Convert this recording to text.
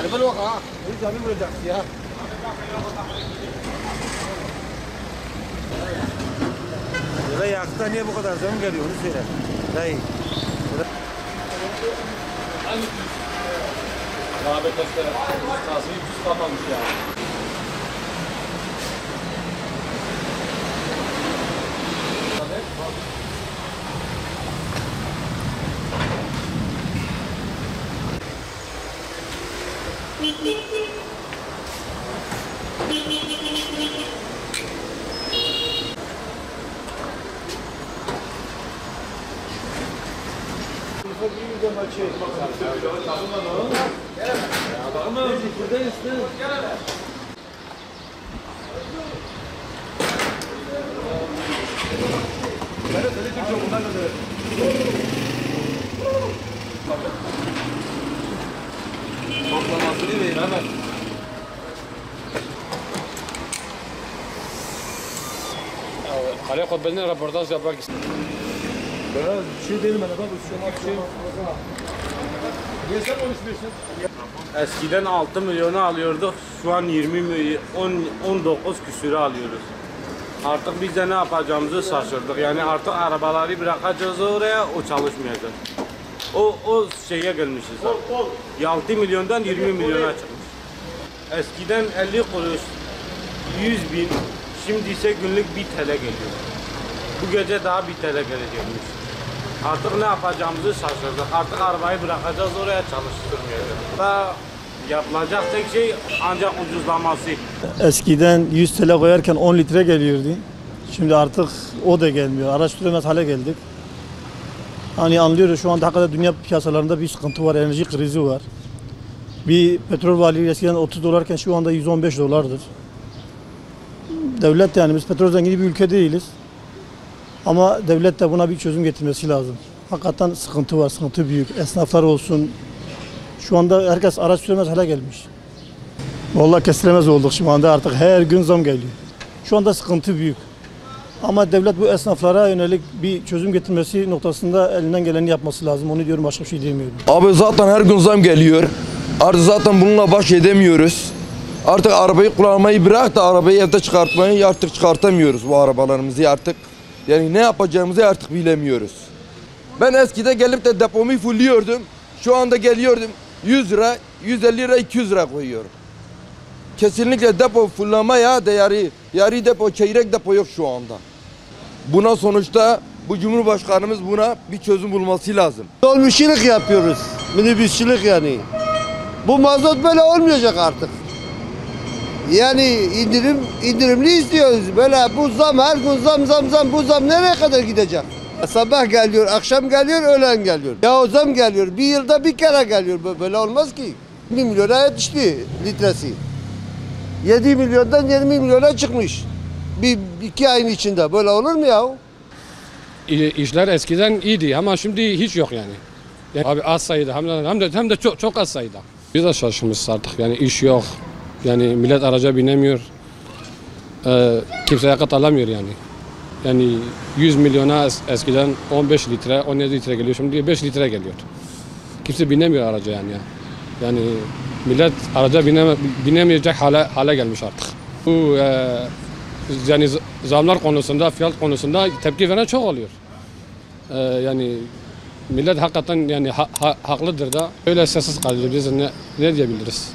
Yani böyle bak ha. Hiç abi vuracaksın ya. Ya yakıta niye bu kadar zam geliyor onu söyle. Dayı. Rağbet gösteren kasayı 300 kapamış yani. Toplamasını verin hemen. Kale Kobel'in röportaj yapmak istedim. Ben bir şey değilim ben adam bir şey. Niye sen konuşmuyorsun? Eskiden 6 milyonu alıyorduk, şu an 19 küsürü alıyoruz. Artık biz de ne yapacağımızı şaşırdık. Yani artık arabaları bırakacağız oraya, o çalışmayacak. O şeye gelmişiz. 6 milyondan 20 milyona çıkmış. Eskiden 50 kuruş, 100 bin, şimdi ise günlük 1 TL geliyor. Bu gece daha 1 TL gelecekmiş. Artık ne yapacağımızı şaşırdık. Artık arabayı bırakacağız oraya, çalıştırmayacağız. Da yapılacak tek şey ancak ucuzlaması. Eskiden 100 TL koyarken 10 litre geliyordu. Şimdi artık o da gelmiyor. Araç süremez hale geldik. Hani anlıyoruz şu anda hakikaten dünya piyasalarında bir sıkıntı var, enerji krizi var. Bir petrol varlığı eskiden 30 dolarken şu anda 115 dolardır. Devlet yani biz petrol zengini bir ülke değiliz. Ama devlet de buna bir çözüm getirmesi lazım. Hakikaten sıkıntı var, sıkıntı büyük. Esnaflar olsun. Şu anda herkes araç süremez hale gelmiş. Vallahi kesilemez olduk şu anda artık her gün zam geliyor. Şu anda sıkıntı büyük. Ama devlet bu esnaflara yönelik bir çözüm getirmesi noktasında elinden geleni yapması lazım. Onu diyorum, başka bir şey diyemiyorum. Abi zaten her gün zam geliyor. Artık zaten bununla baş edemiyoruz. Artık arabayı kullanmayı bırak da arabayı evde çıkartmayı artık çıkartamıyoruz bu arabalarımızı artık. Yani ne yapacağımızı artık bilemiyoruz. Ben eskide gelip de depomu fulliyordum. Şu anda geliyordum 100 lira, 150 lira, 200 lira koyuyorum. Kesinlikle depo fullamaya değeri, yarı depo, çeyrek depo yok şu anda. Buna sonuçta bu Cumhurbaşkanımız buna bir çözüm bulması lazım. Dolmuşçuluk yapıyoruz, minibüsçülük yani. Bu mazot böyle olmayacak artık. Yani indirimli istiyoruz. Böyle bu zam her gün zam bu zam nereye kadar gidecek? Sabah geliyor, akşam geliyor, öğlen geliyor. Ya o zam geliyor. Bir yılda bir kere geliyor. Böyle olmaz ki. 1 milyona yetişti litresi. 7 milyondan 20 milyona çıkmış. İki ayın içinde. Böyle olur mu ya? İşler eskiden iyiydi ama şimdi hiç yok yani. Abi az sayıda hem de çok az sayıda. Biz de şaşırmışız artık yani iş yok. Yani millet araca binemiyor. Kimse yakıt alamıyor yani. Yani 100 milyona eskiden 15 litre, 17 litre geliyor. Şimdi 5 litre geliyor. Kimse binemiyor araca yani. Yani millet araca binemeyecek hale gelmiş artık. Bu yani zamlar konusunda, fiyat konusunda tepki veren çok oluyor. Yani millet hakikaten yani haklıdır da öyle sessiz kalıyor. Biz ne diyebiliriz?